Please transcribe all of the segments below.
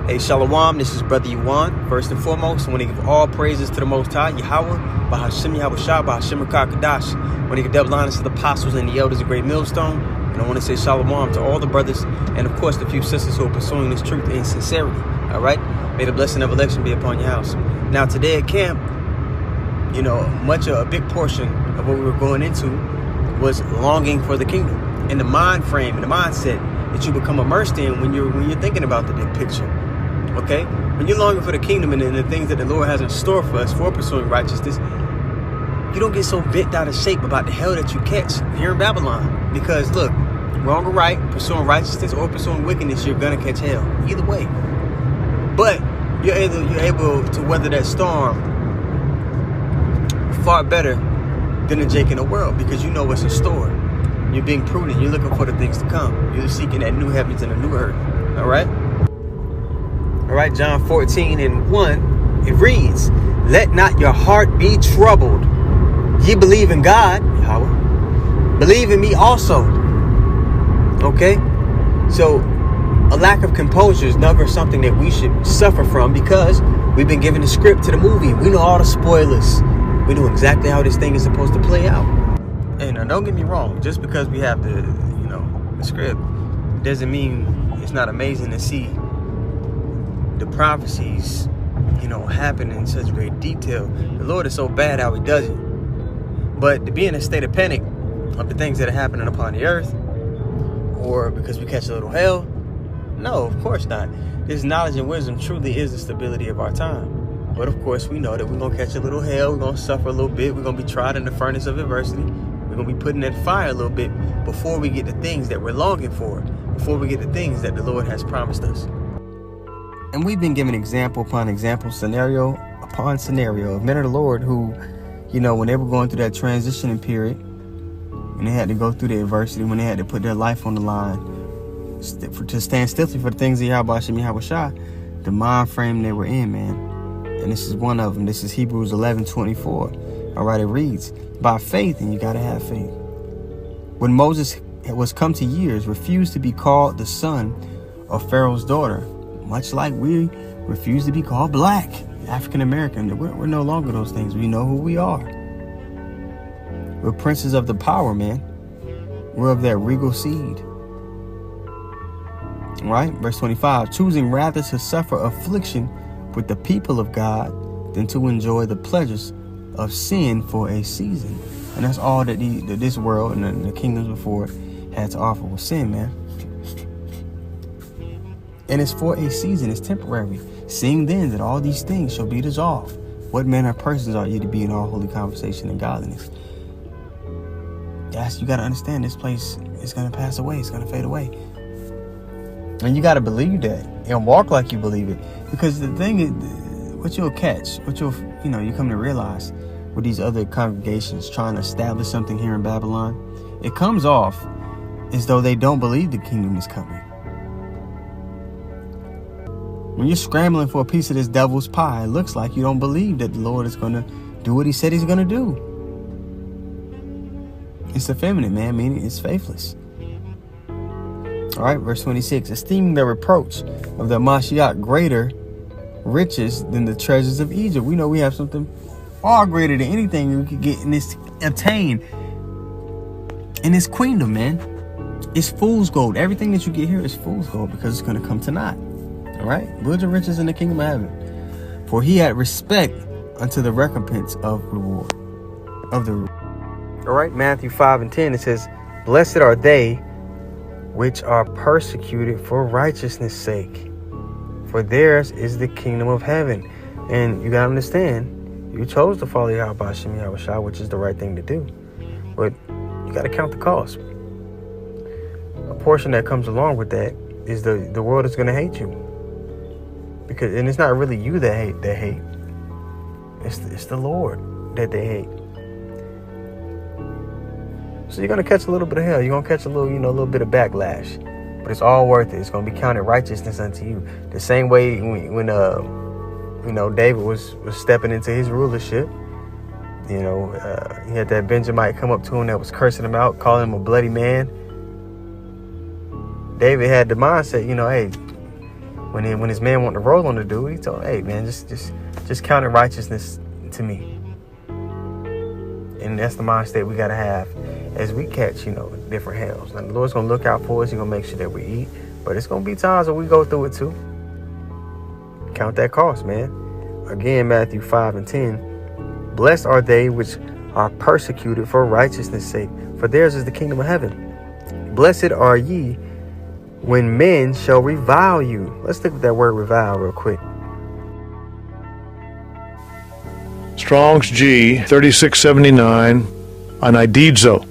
Hey, Shalom, this is Brother Yawan. First and foremost, I want to give all praises to the Most High, Yahweh, Bahashim Yahushua, Bahashim Kakadash. I want to give double honors to the apostles and the elders of Great Millstone. And I want to say Shalom to all the brothers and, of course, the few sisters who are pursuing this truth in sincerity. All right? May the blessing of election be upon your house. Now, today at camp, a big portion of what we were going into was longing for the kingdom and the mind frame and the mindset that you become immersed in when you're thinking about the big picture. Okay? When you're longing for the kingdom and the things that the Lord has in store for us for pursuing righteousness, you don't get so bent out of shape about the hell that you catch here in Babylon. Because look, wrong or right, pursuing righteousness or pursuing wickedness, you're gonna catch hell. Either way. But you're able to weather that storm far better than the Jake in the world, because you know what's in store. You're being prudent. You're looking for the things to come. You're seeking that new heavens and a new earth. All right? All right, John 14:1, it reads, "Let not your heart be troubled. Ye believe in God, Yahweh. Believe in me also." Okay? So, a lack of composure is never something that we should suffer from, because we've been given the script to the movie. We know all the spoilers. We know exactly how this thing is supposed to play out. And don't get me wrong, just because we have the script doesn't mean it's not amazing to see the prophecies, happen in such great detail. The Lord is so bad how he does it. But to be in a state of panic of the things that are happening upon the earth, or because we catch a little hell, no, of course not. This knowledge and wisdom truly is the stability of our time. But of course, we know that we're going to catch a little hell. We're going to suffer a little bit. We're going to be tried in the furnace of adversity. We're going to be put in that fire a little bit before we get the things that we're longing for, before we get the things that the Lord has promised us. And we've been given example upon example, scenario upon scenario of men of the Lord who, when they were going through that transitioning period, when they had to go through the adversity, when they had to put their life on the line to stand stiffly for the things of Yahweh Shem Yahushua, the mind frame they were in, man. And this is one of them. This is Hebrews 11:24. All right, it reads, "By faith," and you got to have faith. "When Moses was come to years, refused to be called the son of Pharaoh's daughter," much like we refuse to be called black, African American. We're no longer those things. We know who we are. We're princes of the power, man. We're of that regal seed. All right, verse 25, "Choosing rather to suffer affliction with the people of God than to enjoy the pleasures of sin for a season." And that's all that this world and the kingdoms before it had to offer was sin, man. And it's for a season, it's temporary. "Seeing then that all these things shall be dissolved, what manner of persons are you to be in all holy conversation and godliness?" Yes, you got to understand this place is going to pass away. It's going to fade away. And you got to believe that and walk like you believe it. Because the thing is, what you'll catch, you come to realize with these other congregations trying to establish something here in Babylon, it comes off as though they don't believe the kingdom is coming. When you're scrambling for a piece of this devil's pie, it looks like you don't believe that the Lord is going to do what he said he's going to do. It's effeminate, man, meaning it's faithless. All right, verse 26, "Esteeming the reproach of the Mashiach greater riches than the treasures of Egypt." We know we have something far greater than anything we could get in this, obtain in this queendom, man. It's fool's gold. Everything that you get here is fool's gold, because it's going to come to naught. All right, "Goods and riches in the kingdom of heaven. For he had respect unto the recompense of reward." All right, Matthew 5:10, it says, "Blessed are they which are persecuted for righteousness' sake, for theirs is the kingdom of heaven." And you got to understand, you chose to follow Yahweh Shem Yahushua, which is the right thing to do. But you got to count the cost. A portion that comes along with that is the world is going to hate you. And it's not really you that hate. It's the Lord that they hate. So you're going to catch a little bit of hell. You're going to catch a little bit of backlash. But it's all worth it. It's going to be counted righteousness unto you. The same way when David was stepping into his rulership. He had that Benjamite come up to him that was cursing him out, calling him a bloody man. David had the mindset, hey, when his man wanted to roll on the dude, he told him, hey man, just count it righteousness to me. And that's the mindset we gotta have as we catch, different hells. Now the Lord's gonna look out for us. He's gonna make sure that we eat, but it's gonna be times when we go through it too. Count that cost, man. Again, Matthew 5:10. Blessed are they which are persecuted for righteousness' sake, for theirs is the kingdom of heaven. Blessed are ye when men shall revile you. Let's look at that word revile real quick. Strong's G 3679. Anididzo.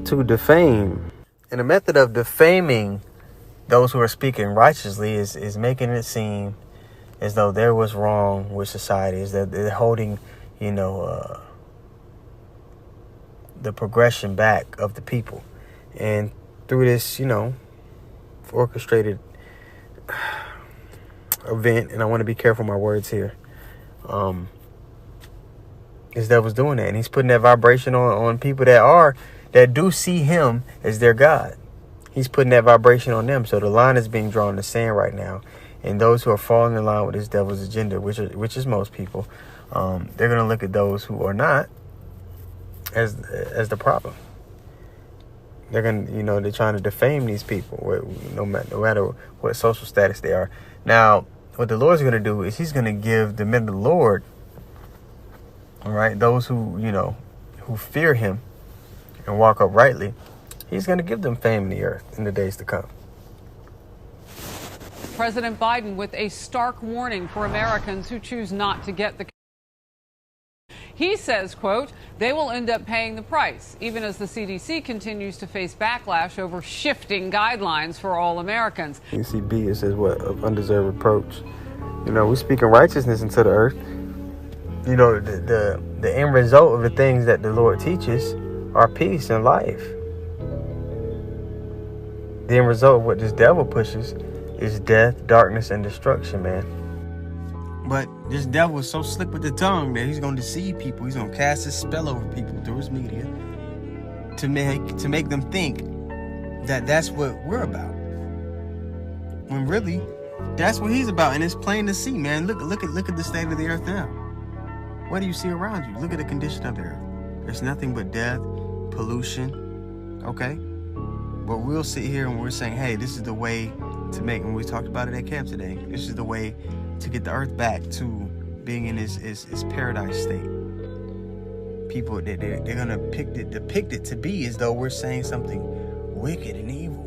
To defame. And the method of defaming those who are speaking righteously is making it seem as though there was wrong with society, is that they're holding, the progression back of the people. And through this, orchestrated event, and I want to be careful with my words here, is that was doing that. And he's putting that vibration on people that do see him as their God. He's putting that vibration on them. So the line is being drawn in the sand right now. And those who are falling in line with this devil's agenda, which is most people, they're going to look at those who are not as the problem. They're going to, they're trying to defame these people, no matter what social status they are. Now, what the Lord's going to do is he's going to give the men of the Lord, all right, those who fear him and walk uprightly, he's going to give them fame in the earth in the days to come. President Biden with a stark warning for Americans who choose not to get the. He says, quote, they will end up paying the price, even as the CDC continues to face backlash over shifting guidelines for all Americans. You see B, it says what? Of undeserved reproach. We're speaking righteousness into the earth. The end result of the things that the Lord teaches are peace and life. The end result of what this devil pushes is death, darkness, and destruction, man. But this devil is so slick with the tongue that he's going to deceive people. He's going to cast his spell over people through his media to make them think that that's what we're about. When really, that's what he's about. And it's plain to see, man. Look at the state of the earth now. What do you see around you? Look at the condition of the earth. There's nothing but death, pollution, okay? But we'll sit here and we're saying, hey, this is the way to make, and we talked about it at camp today, this is the way to get the earth back to being in its paradise state. People, they're going to depict it to be as though we're saying something wicked and evil.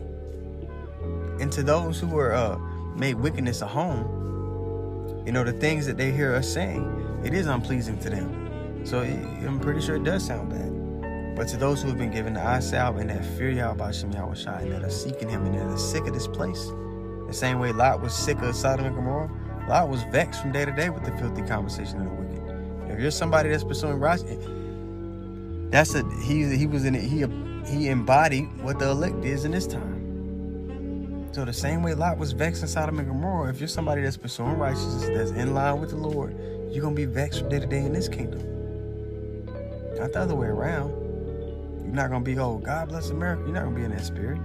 And to those who are made wickedness a home, the things that they hear us saying, it is unpleasing to them. So I'm pretty sure it does sound bad. But to those who have been given the eye salve and that fear Yahweh Yahweh Shai, and that are seeking him and that are sick of this place, the same way Lot was sick of Sodom and Gomorrah, Lot was vexed from day to day with the filthy conversation of the wicked. If you're somebody that's pursuing righteousness, he embodied what the elect is in this time. So the same way Lot was vexed in Sodom and Gomorrah, if you're somebody that's pursuing righteousness, that's in line with the Lord, you're going to be vexed from day to day in this kingdom. Not the other way around. You're not going to be, oh, God bless America. You're not going to be in that spirit.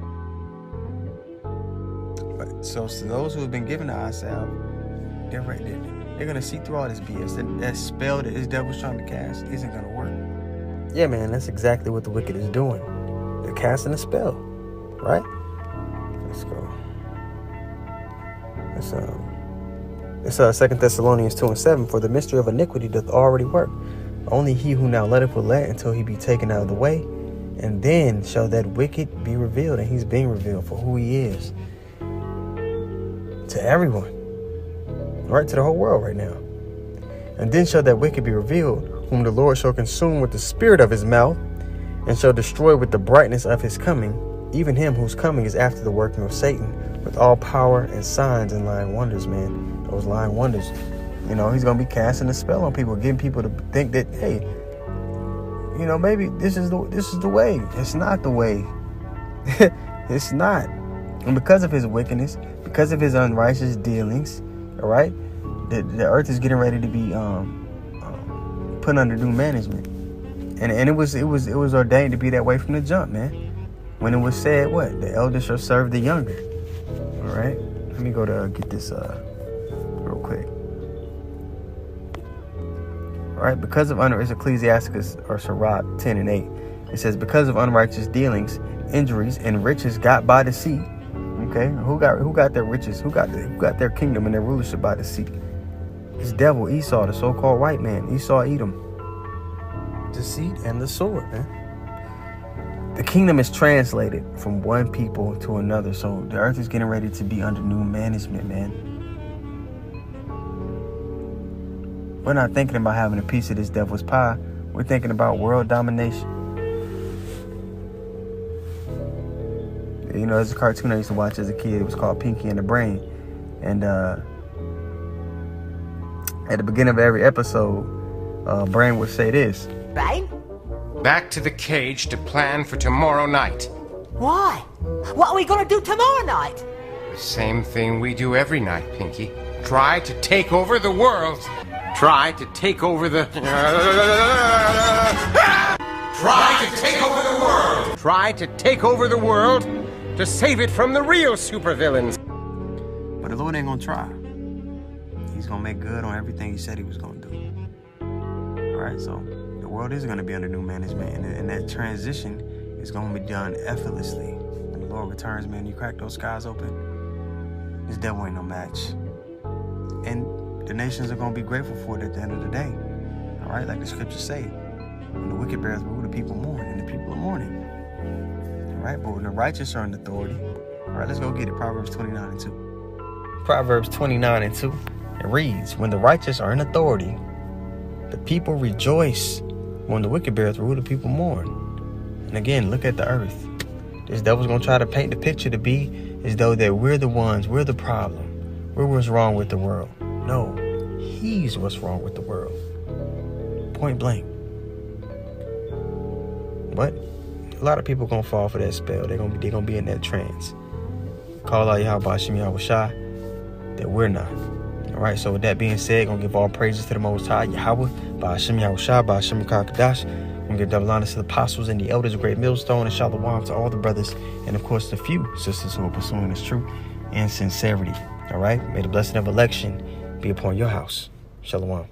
But so to those who have been given the eye salve, they're right there. They're going to see through all this BS. That spell that this devil's trying to cast isn't going to work. Yeah, man, that's exactly what the wicked is doing. They're casting a spell, right? Let's go. It's 2 Thessalonians 2:7. For the mystery of iniquity doth already work. Only he who now letteth will let until he be taken out of the way. And then shall that wicked be revealed. And he's being revealed for who he is. To everyone. Right, to the whole world right now. And then shall that wicked be revealed, whom the Lord shall consume with the spirit of his mouth, and shall destroy with the brightness of his coming, even him whose coming is after the working of Satan, with all power and signs and lying wonders, man. Those lying wonders. He's going to be casting a spell on people, getting people to think that, hey, maybe this is the way. It's not the way. It's not. And because of his wickedness, because of his unrighteous dealings, all right, the earth is getting ready to be put under new management, and it was ordained to be that way from the jump, man. when it was said, what? The elder shall serve the younger. All right? Let me go to get this real quick. All right? Because of it's Ecclesiasticus or Sirach 10 and 8. It says, because of unrighteous dealings, injuries, and riches got by deceit. Okay? Who got their riches? Who got their kingdom and their rulership by deceit? This devil, Esau, the so-called white man. Esau, Edom. Deceit and the sword, man. The kingdom is translated from one people to another. So the earth is getting ready to be under new management, man. We're not thinking about having a piece of this devil's pie. We're thinking about world domination. You know, there's a cartoon I used to watch as a kid. It was called Pinky and the Brain. And at the beginning of every episode, Brain would say this. Brain? Back to the cage to plan for tomorrow night. Why? What are we gonna do tomorrow night? The same thing we do every night, Pinky. Try to take over the world. Try to take over the... Try to take over the world. Try to take over the world to save it from the real supervillains. But the Lord ain't gonna try. He's gonna make good on everything he said he was gonna do. All right, so the world is gonna be under new management, and that transition is gonna be done effortlessly. When the Lord returns, man, you crack those skies open, this devil ain't no match. And the nations are gonna be grateful for it at the end of the day. All right, like the scriptures say, when the wicked bears rule, the people mourn, and the people are mourning. All right, but when the righteous are in authority, all right, let's go get it. Proverbs 29 and 2. Proverbs 29 and 2. It reads, when the righteous are in authority, the people rejoice. When the wicked bears rule, the people mourn. And again, look at the earth. This devil's going to try to paint the picture to be as though that we're the ones, we're the problem. We're what's wrong with the world. No, he's what's wrong with the world. Point blank. But a lot of people going to fall for that spell. They're going to be in that trance. Call out Yahweh Hashem Yahweh Shai, that we're not. All right, so with that being said, gonna give all praises to the Most High, Yahweh, Ba'ashem Yahushua, Ba'ashem Kadash. Gonna give double honors to the apostles and the elders of Great Millstone, and shalom to all the brothers, and of course the few sisters who are pursuing this truth and sincerity. All right, may the blessing of election be upon your house. Shalom.